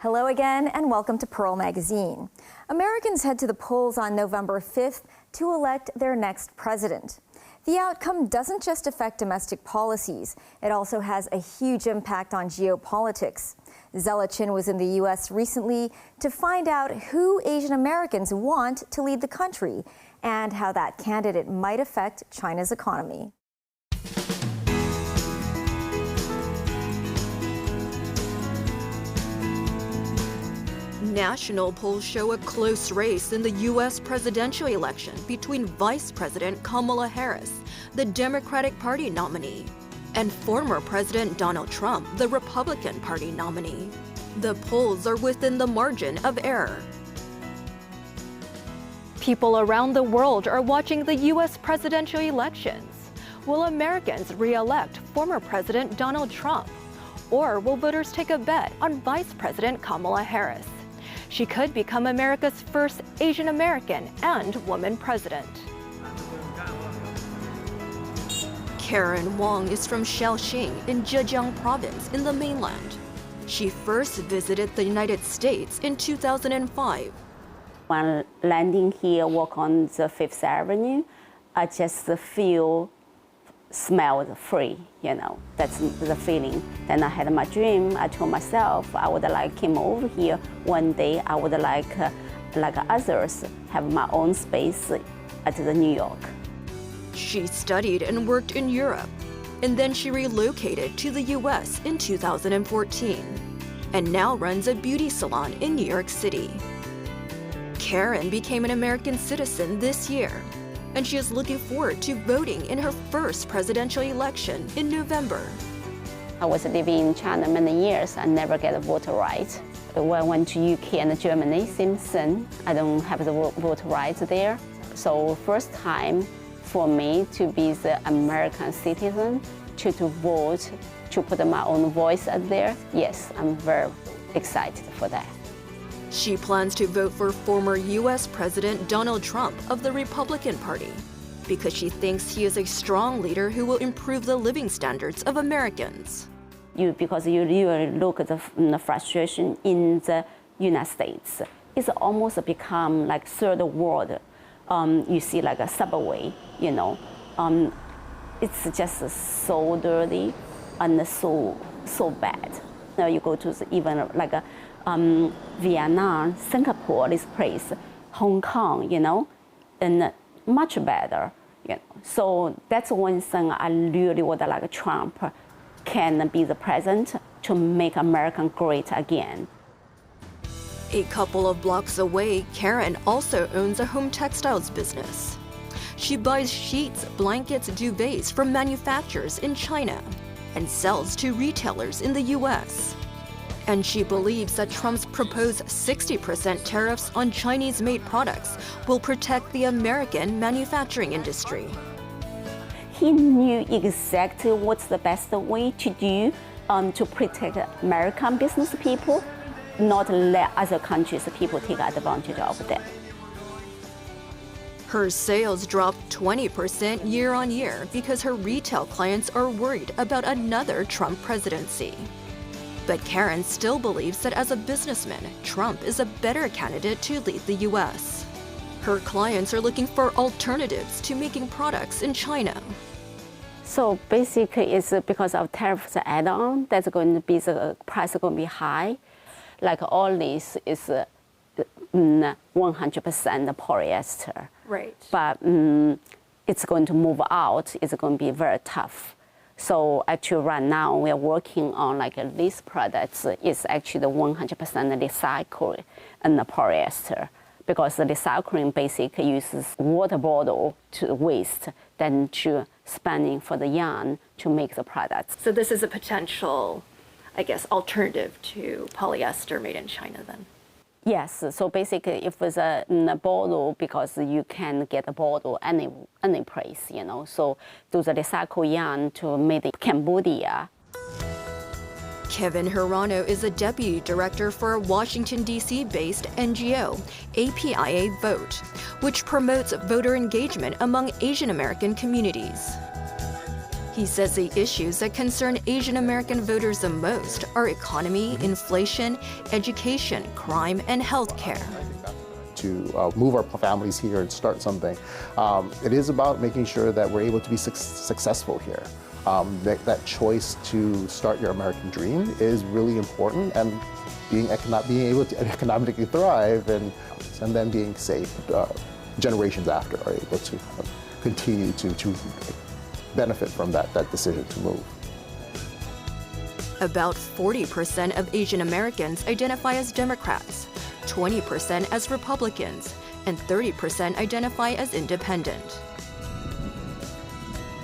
Hello again and welcome to Pearl Magazine. Americans head to the polls on November 5th to elect their next president. The outcome doesn't just affect domestic policies, it also has a huge impact on geopolitics. Zella Chin was in the U.S. recently to find out who Asian Americans want to lead the country and how that candidate might affect China's economy. National polls show a close race in the U.S. presidential election between Vice President Kamala Harris, the Democratic Party nominee, and former President Donald Trump, the Republican Party nominee. The polls are within the margin of error. People around the world are watching the U.S. presidential elections. Will Americans re-elect former President Donald Trump? Or will voters take a bet on Vice President Kamala Harris? She could become America's first Asian American and woman president. Karen Wong is from Shaoxing in Zhejiang province in the mainland. She first visited the United States in 2005. When landing here, walk on the Fifth Avenue, I just smelled free, that's the feeling. Then I had my dream. I told myself I would came over here one day. I would like others, have my own space at the New York. She studied and worked in Europe, and then she relocated to the U.S. in 2014, and now runs a beauty salon in New York City. Karen became an American citizen this year, and she is looking forward to voting in her first presidential election in November. I was living in China many years and never get a voter right. When I went to UK and Germany, same thing. I don't have the voter rights there. So first time for me to be the American citizen, to vote, to put my own voice out there. Yes, I'm very excited for that. She plans to vote for former U.S. President Donald Trump of the Republican Party because she thinks he is a strong leader who will improve the living standards of Americans. Because you really look at the frustration in the United States. It's almost become like third world. You see like a subway, it's just so dirty and so bad. Now you go to even like a Vietnam, Singapore, this place, Hong Kong, and much better. So that's one thing I really would like Trump can be the president to make America great again. A couple of blocks away, Karen also owns a home textiles business. She buys sheets, blankets, duvets from manufacturers in China and sells to retailers in the U.S. And she believes that Trump's proposed 60% tariffs on Chinese-made products will protect the American manufacturing industry. He knew exactly what's the best way to do to protect American business people, not let other countries' people take advantage of them. Her sales dropped 20% year on year because her retail clients are worried about another Trump presidency. But Karen still believes that as a businessman, Trump is a better candidate to lead the U.S. Her clients are looking for alternatives to making products in China. So basically, it's because of tariffs add-on, that's going to be the price is going to be high. Like all this is 100% polyester. Right. But it's going to move out. It's going to be very tough. So actually right now we are working on these products is actually the 100% recycled and the polyester, because the recycling basically uses water bottle to waste than to spending for the yarn to make the products. So this is a potential, alternative to polyester made in China then? Yes, so basically if it's a bottle, because you can get a bottle any place, so do the recycle yarn to make it Cambodia. Kevin Hirano is a deputy director for a Washington, D.C.-based NGO, APIA Vote, which promotes voter engagement among Asian American communities. He says the issues that concern Asian American voters the most are economy, inflation, education, crime, and healthcare. To move our families here and start something, it is about making sure that we're able to be successful here. That choice to start your American dream is really important, and being able to economically thrive and then being safe, generations after are able to continue to benefit from that decision to move. About 40% of Asian Americans identify as Democrats, 20% as Republicans, and 30% identify as independent.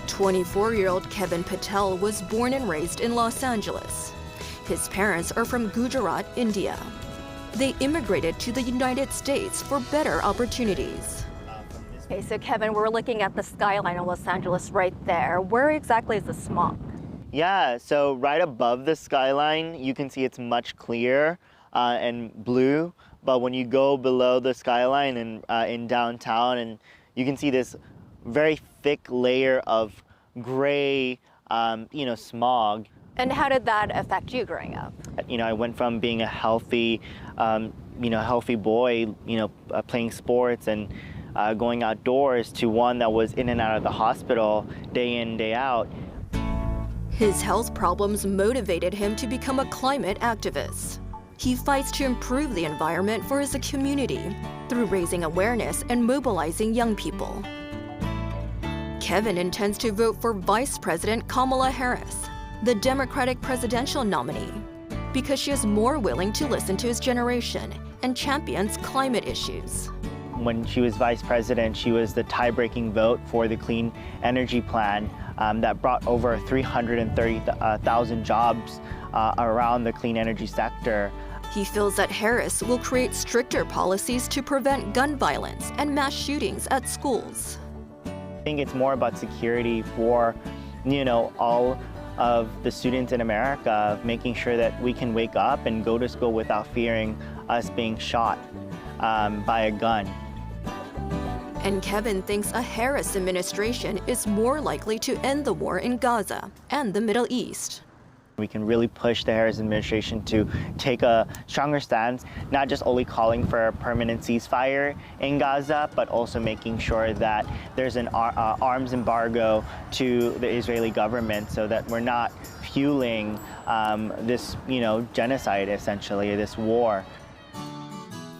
24-year-old Kevin Patel was born and raised in Los Angeles. His parents are from Gujarat, India. They immigrated to the United States for better opportunities. Okay, so Kevin, we're looking at the skyline of Los Angeles right there. Where exactly is the smog? Yeah, so right above the skyline, you can see it's much clearer and blue. But when you go below the skyline and in downtown, and you can see this very thick layer of gray, smog. And how did that affect you growing up? I went from being a healthy, healthy boy, playing sports and going outdoors to one that was in and out of the hospital day in, day out. His health problems motivated him to become a climate activist. He fights to improve the environment for his community through raising awareness and mobilizing young people. Kevin intends to vote for Vice President Kamala Harris, the Democratic presidential nominee, because she is more willing to listen to his generation and champions climate issues. When she was vice president, she was the tie-breaking vote for the Clean Energy Plan that brought over 330,000 jobs around the clean energy sector. He feels that Harris will create stricter policies to prevent gun violence and mass shootings at schools. I think it's more about security for, all of the students in America, making sure that we can wake up and go to school without fearing us being shot by a gun. And Kevin thinks a Harris administration is more likely to end the war in Gaza and the Middle East. We can really push the Harris administration to take a stronger stance, not just only calling for a permanent ceasefire in Gaza, but also making sure that there's an arms embargo to the Israeli government so that we're not fueling this, genocide, essentially, this war.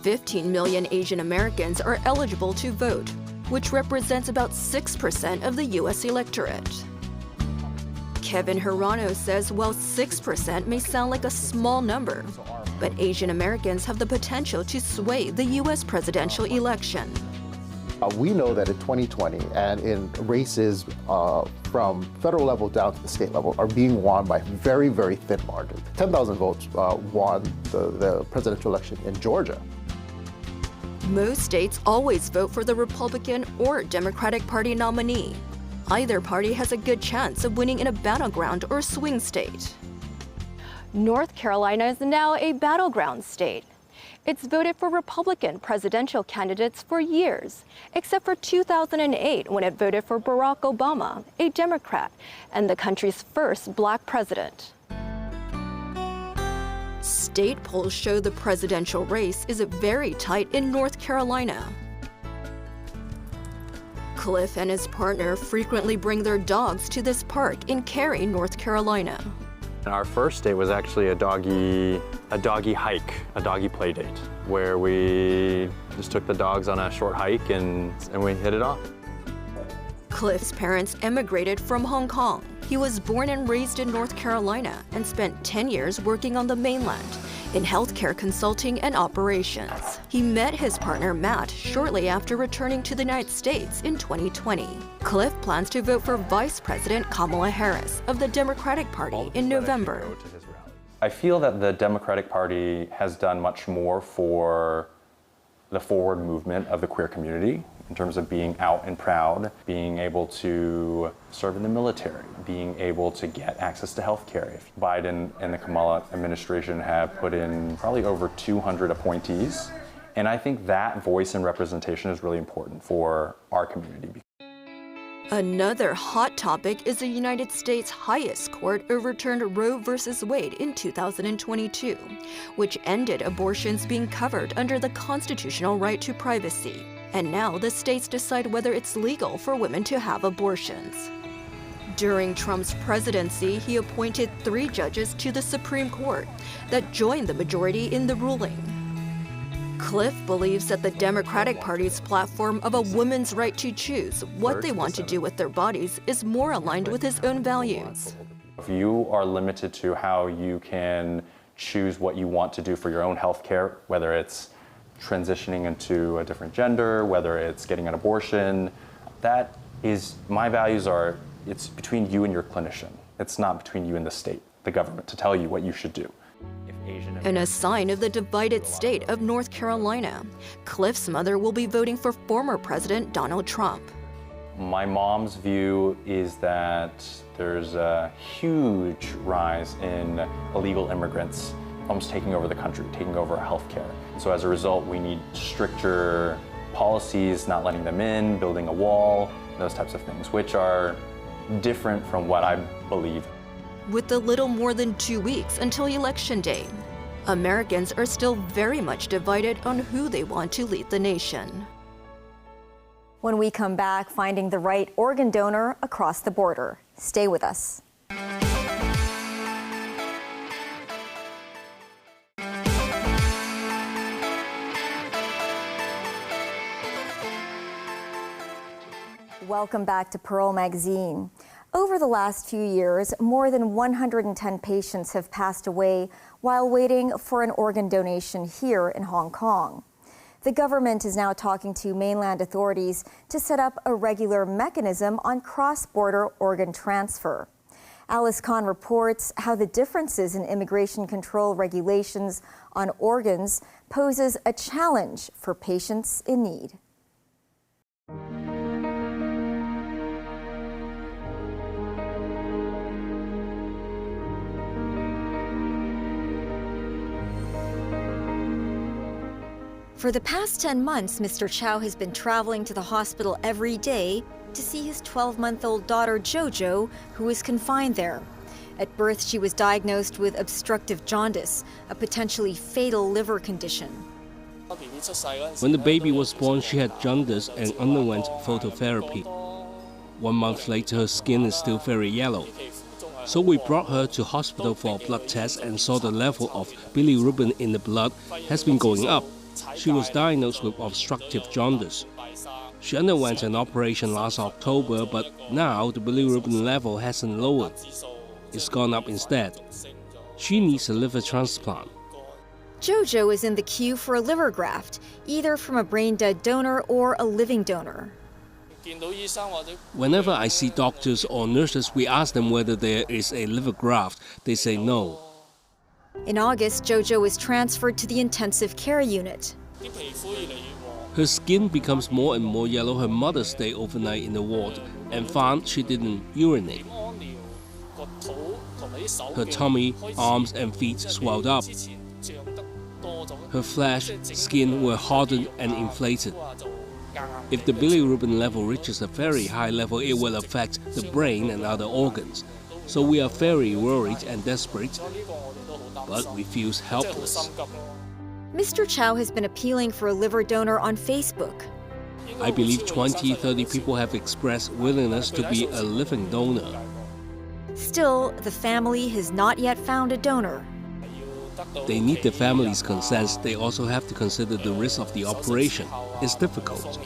15 million Asian Americans are eligible to vote, which represents about 6% of the U.S. electorate. Kevin Hirano says while 6% may sound like a small number, but Asian Americans have the potential to sway the U.S. presidential election. We know that in 2020 and in races from federal level down to the state level are being won by very, very thin margins. 10,000 votes won the presidential election in Georgia. Most states always vote for the Republican or Democratic Party nominee. Either party has a good chance of winning in a battleground or swing state. North Carolina is now a battleground state. It's voted for Republican presidential candidates for years, except for 2008 when it voted for Barack Obama, a Democrat, and the country's first black president. State polls show the presidential race is very tight in North Carolina. Cliff and his partner frequently bring their dogs to this park in Cary, North Carolina. Our first date was actually a doggy hike, a doggy play date, where we just took the dogs on a short hike and we hit it off. Cliff's parents emigrated from Hong Kong. He was born and raised in North Carolina and spent 10 years working on the mainland in healthcare consulting and operations. He met his partner Matt shortly after returning to the United States in 2020. Cliff plans to vote for Vice President Kamala Harris of the Democratic Party in November. I feel that the Democratic Party has done much more for the forward movement of the queer community in terms of being out and proud, being able to serve in the military, being able to get access to health care. Biden and the Kamala administration have put in probably over 200 appointees, and I think that voice and representation is really important for our community. Another hot topic is the United States' highest court overturned Roe v. Wade in 2022, which ended abortions being covered under the constitutional right to privacy. And now the states decide whether it's legal for women to have abortions. During Trump's presidency, he appointed 3 judges to the Supreme Court that joined the majority in the ruling. Cliff believes that the Democratic Party's platform of a woman's right to choose what they want to do with their bodies is more aligned with his own values. If you are limited to how you can choose what you want to do for your own health care, whether it's transitioning into a different gender, whether it's getting an abortion, that is, my values are, it's between you and your clinician. It's not between you and the state, the government, to tell you what you should do. In a sign of the divided state of North Carolina, Cliff's mother will be voting for former President Donald Trump. My mom's view is that there's a huge rise in illegal immigrants almost taking over the country, taking over our healthcare. So as a result, we need stricter policies, not letting them in, building a wall, those types of things, which are different from what I believe. With a little more than 2 weeks until Election Day, Americans are still very much divided on who they want to lead the nation. When we come back, finding the right organ donor across the border. Stay with us. Welcome back to Pearl Magazine. Over the last few years, more than 110 patients have passed away while waiting for an organ donation here in Hong Kong. The government is now talking to mainland authorities to set up a regular mechanism on cross-border organ transfer. Alice Khan reports how the differences in immigration control regulations on organs poses a challenge for patients in need. For the past 10 months, Mr. Chow has been traveling to the hospital every day to see his 12-month-old daughter, Jojo, who is confined there. At birth, she was diagnosed with obstructive jaundice, a potentially fatal liver condition. When the baby was born, she had jaundice and underwent phototherapy. 1 month later, her skin is still very yellow. So we brought her to hospital for a blood test and saw the level of bilirubin in the blood has been going up. She was diagnosed with obstructive jaundice. She underwent an operation last October, but now the bilirubin level hasn't lowered. It's gone up instead. She needs a liver transplant. Jojo is in the queue for a liver graft, either from a brain-dead donor or a living donor. Whenever I see doctors or nurses, we ask them whether there is a liver graft. They say no. In August, Jojo was transferred to the intensive care unit. Her skin becomes more and more yellow. Her mother stayed overnight in the ward and found she didn't urinate. Her tummy, arms and feet swelled up. Her flesh, skin were hardened and inflated. If the bilirubin level reaches a very high level, it will affect the brain and other organs. So we are very worried and desperate, but we feel helpless. Mr. Chow has been appealing for a liver donor on Facebook. I believe 20-30 people have expressed willingness to be a living donor. Still, the family has not yet found a donor. They need the family's consent. They also have to consider the risk of the operation. It's difficult.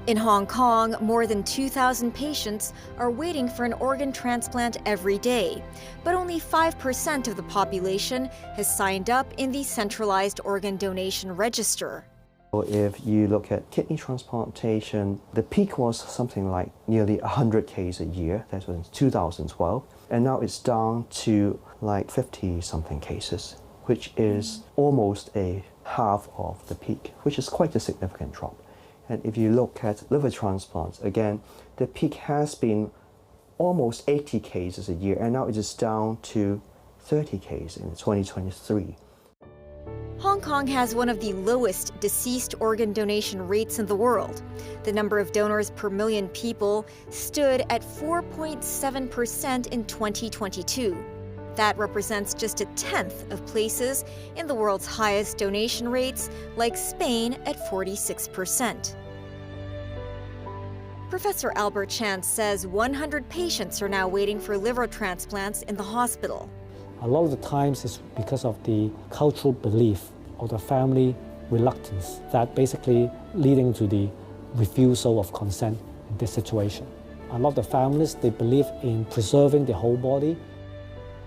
In Hong Kong, more than 2,000 patients are waiting for an organ transplant every day, but only 5% of the population has signed up in the centralized organ donation register. If you look at kidney transplantation, the peak was something like nearly 100 cases a year. That was in 2012. And now it's down to like 50-something cases, which is almost a half of the peak, which is quite a significant drop. And if you look at liver transplants, again, the peak has been almost 80 cases a year, and now it is down to 30 cases in 2023. Hong Kong has one of the lowest deceased organ donation rates in the world. The number of donors per million people stood at 4.7% in 2022. That represents just a tenth of places in the world's highest donation rates, like Spain at 46%. Professor Albert Chan says 100 patients are now waiting for liver transplants in the hospital. A lot of the times it's because of the cultural belief or the family reluctance that basically leading to the refusal of consent in this situation. A lot of the families, they believe in preserving the whole body.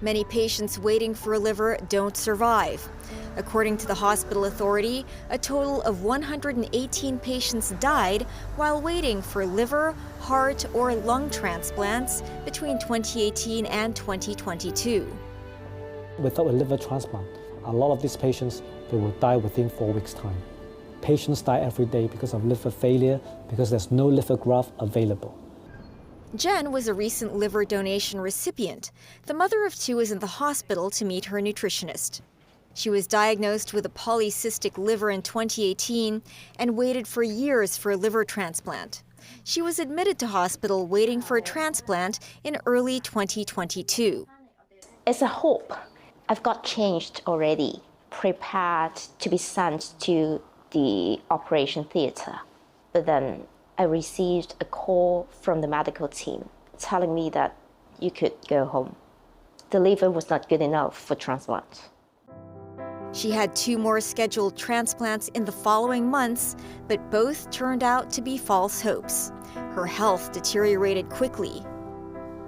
Many patients waiting for a liver don't survive. According to the hospital authority, a total of 118 patients died while waiting for liver, heart, or lung transplants between 2018 and 2022. Without a liver transplant, a lot of these patients, they will die within 4 weeks' time. Patients die every day because of liver failure, because there's no liver graft available. Jen was a recent liver donation recipient. The mother of two is in the hospital to meet her nutritionist. She was diagnosed with a polycystic liver in 2018 and waited for years for a liver transplant. She was admitted to hospital waiting for a transplant in early 2022. It's a hope. I've got changed already, prepared to be sent to the operation theater. But then I received a call from the medical team telling me that you could go home. The liver was not good enough for transplant. She had 2 more scheduled transplants in the following months, but both turned out to be false hopes. Her health deteriorated quickly.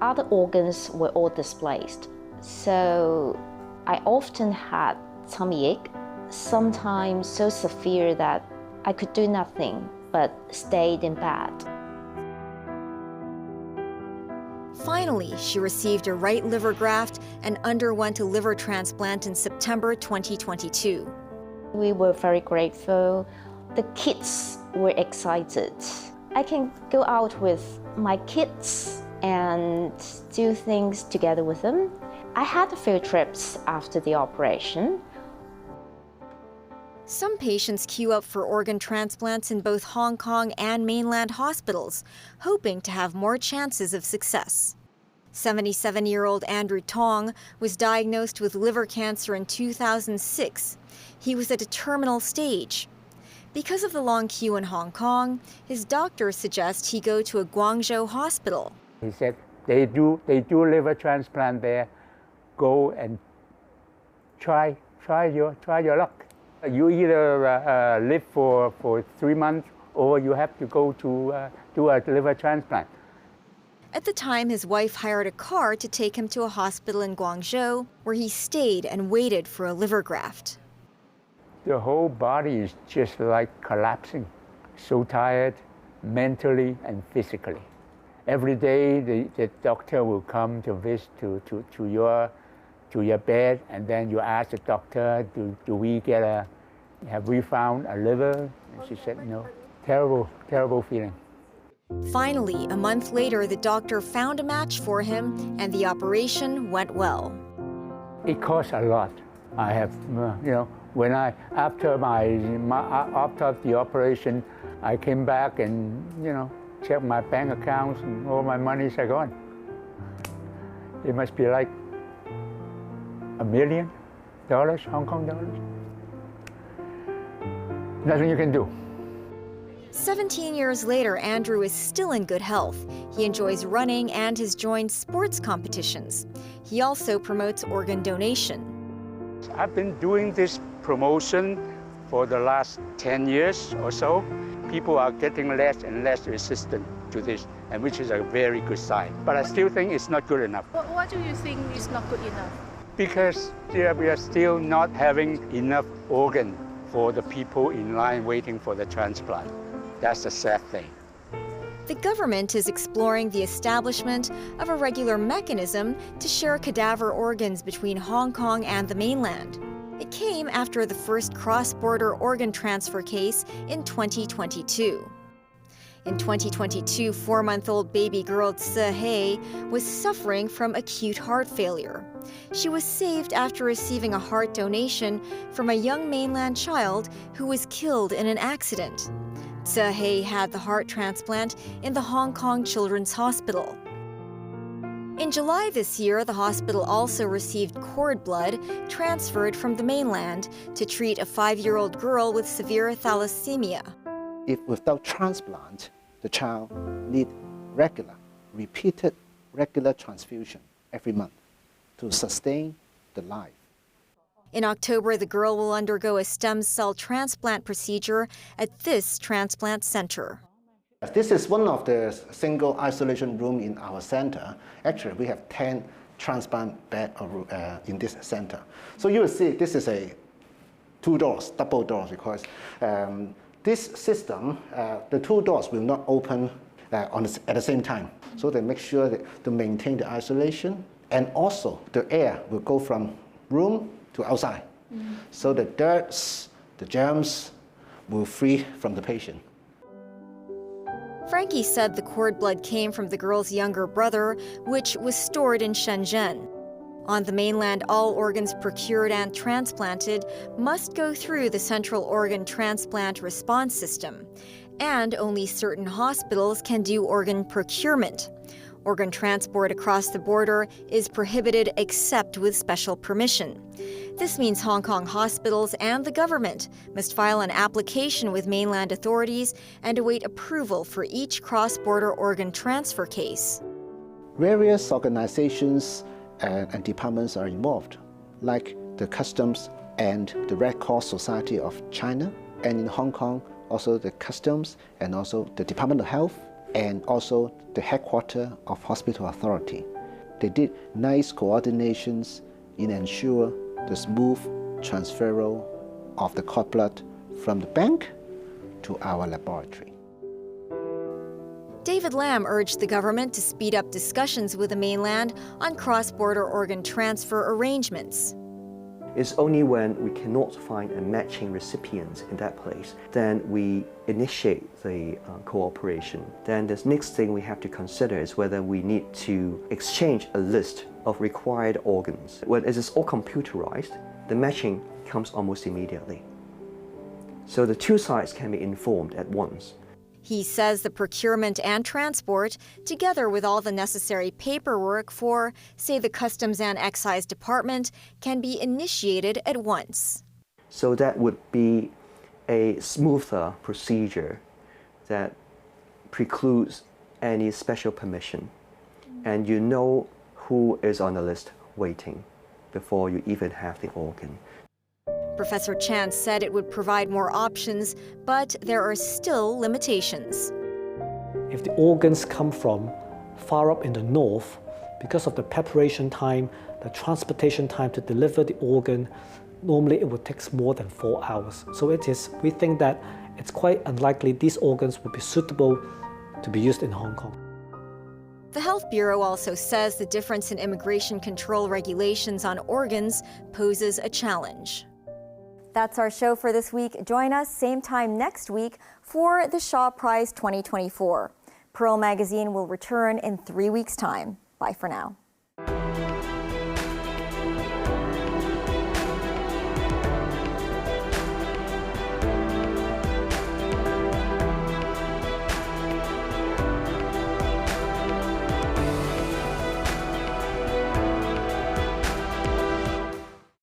Other organs were all displaced, so I often had tummy ache, sometimes so severe that I could do nothing but stayed in bed. Finally, she received a right liver graft and underwent a liver transplant in September 2022. We were very grateful. The kids were excited. I can go out with my kids and do things together with them. I had a few trips after the operation. Some patients queue up for organ transplants in both Hong Kong and mainland hospitals, hoping to have more chances of success. 77-year-old Andrew Tong was diagnosed with liver cancer in 2006. He was at a terminal stage. Because of the long queue in Hong Kong, his doctor suggests he go to a Guangzhou hospital. He said, they do liver transplant there. Go and try your luck. You either live for 3 months or you have to go to do a liver transplant. At the time, his wife hired a car to take him to a hospital in Guangzhou, where he stayed and waited for a liver graft. The whole body is just like collapsing. So tired, mentally and physically. Every day, the doctor will come to visit to your bed, and then you ask the doctor, have we found a liver? And she said, no. Terrible, terrible feeling. Finally, a month later, the doctor found a match for him, and the operation went well. It costs a lot. I have, when after the operation, I came back and, checked my bank accounts and all my monies are gone. It must be like $1 million, Hong Kong dollars. Nothing you can do. 17 years later, Andrew is still in good health. He enjoys running and has joined sports competitions. He also promotes organ donation. I've been doing this promotion for the last 10 years or so. People are getting less and less resistant to this, and which is a very good sign. But I still think it's not good enough. What do you think is not good enough? Because we are still not having enough organ for the people in line waiting for the transplant. That's the sad thing. The government is exploring the establishment of a regular mechanism to share cadaver organs between Hong Kong and the mainland. It came after the first cross-border organ transfer case in 2022. In 2022, 4-month-old baby girl Tse Hei was suffering from acute heart failure. She was saved after receiving a heart donation from a young mainland child who was killed in an accident. Tse Hei had the heart transplant in the Hong Kong Children's Hospital. In July this year, the hospital also received cord blood transferred from the mainland to treat a 5-year-old girl with severe thalassemia. If without transplant, the child needs repeated transfusion every month to sustain the life. In October, the girl will undergo a stem cell transplant procedure at this transplant center. This is one of the single isolation room in our center. Actually, we have 10 transplant beds in this center. So you will see this is a 2 doors, double doors, because this system, the 2 doors will not open at the same time. So they make sure that to maintain the isolation, and also the air will go from room to outside. So the dirt, the germs will free from the patient. Frankie said the cord blood came from the girl's younger brother, which was stored in Shenzhen. On the mainland, all organs procured and transplanted must go through the Central Organ Transplant Response System, and only certain hospitals can do organ procurement. Organ transport across the border is prohibited except with special permission. This means Hong Kong hospitals and the government must file an application with mainland authorities and await approval for each cross-border organ transfer case. Various organizations and departments are involved, like the Customs and the Red Cross Society of China, and in Hong Kong, also the Customs and also the Department of Health, and also the headquarters of Hospital Authority. They did nice coordinations in ensure the smooth transfer of the cord blood from the bank to our laboratory. David Lam urged the government to speed up discussions with the mainland on cross-border organ transfer arrangements. It's only when we cannot find a matching recipient in that place, then we initiate the cooperation. Then the next thing we have to consider is whether we need to exchange a list of required organs. When it is all computerized, the matching comes almost immediately. So the two sides can be informed at once. He says the procurement and transport, together with all the necessary paperwork for, say, the Customs and Excise Department, can be initiated at once. So that would be a smoother procedure that precludes any special permission. And you know who is on the list waiting before you even have the organ. Professor Chan said it would provide more options, but there are still limitations. If the organs come from far up in the north, because of the preparation time, the transportation time to deliver the organ, normally it would take more than 4 hours. So we think that it's quite unlikely these organs would be suitable to be used in Hong Kong. The Health Bureau also says the difference in immigration control regulations on organs poses a challenge. That's our show for this week. Join us same time next week for the Shaw Prize 2024. Pearl Magazine will return in 3 weeks' time. Bye for now.